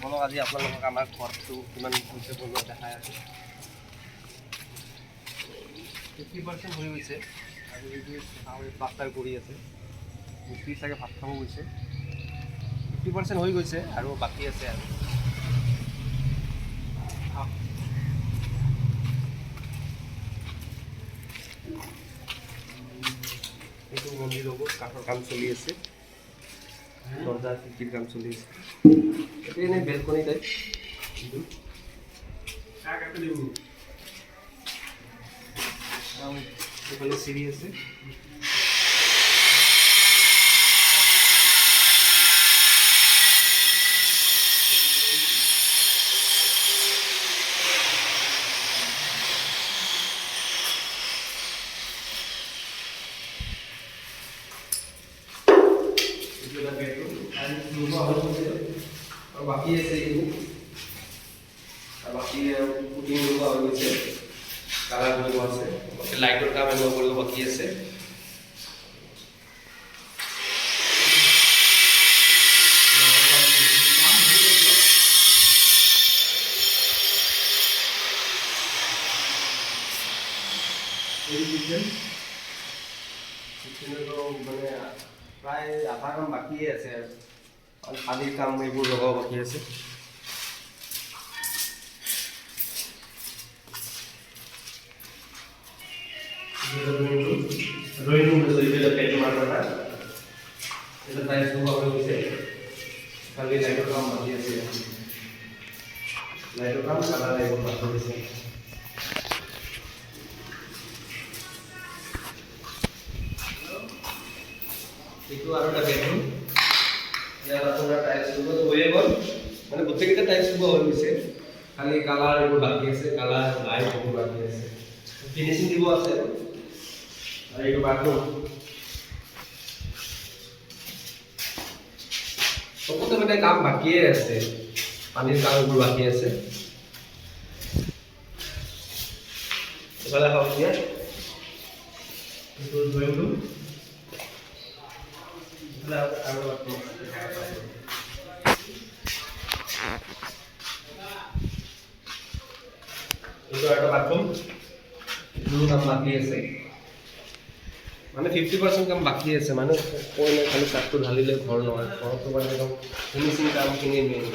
বলক আজি আপোনালোকক আমাৰ ঘৰটো কিমান হৈছে বনোৱা দেখাই আছে। 50% হৈ গৈছে আৰু এইটো প্লাষ্টাৰ কৰি আছে। মিস্ত্ৰী চাগে ভাত খাব গৈছে। 50% হৈ গৈছে আৰু বাকী আছে আৰু এইটো মন্দিৰ হ'ব, কাঠৰ কাম চলি আছে, দৰ্জা খিৰিকীৰ কাম চলি আছে। এইটো এনেই বেলকনি টাইপ। এইফালে চিৰি আছে। বাকি আছে বাকি পুটিং লগোৱা হৈ গৈছে, কালাৰ লগোৱা আছে, লাইটৰ কাম এনেকুৱা কৰিব বাকী আছে। মানে প্ৰায় আধা কাম বাকিয়ে আছে আৰু পানীৰ কাম এইবোৰ লগাব বাকী আছে। ড্ৰয়িং ৰুম আছে, এইবিলাক পেইণ্ট মাৰা এটা টাইলছ লগোৱা হৈ গৈছে, খালি লাইটৰ কাম বাকী আছে। লাইটৰ কাম কালাৰ এইবোৰ বাকী আছে। এইটো আৰু এটা বেডৰুম, ইয়াত আপোনাৰ টাইলছ লগোৱা হৈয়ে গ'ল, মানে গোটেইকেইটা টাইলছ লগোৱা হৈ গৈছে, খালি কালাৰ এইবোৰ বাকী আছে, কালাৰ লাইট এইবোৰ বাকী আছে, ফিনিচিং দিব আছে। আৰু এইটো বাথৰুম, সকলোতে মানে কাম বাকিয়ে আছে, পানীৰ কাম এইবোৰ বাকী আছে। এইফালে হওক দিয়া, এইটো ড্ৰয়িং ৰুম, আৰু এইটো এটা বাথৰুম, এইটো কাম বাকী আছে, মানে 50% কাম বাকী আছে। মানে কৈ নাই খালি চাটটো ঢালিলে ঘৰ নহয়, ঘৰতো মানে একদম ফিনিচিং কামখিনি মেইন।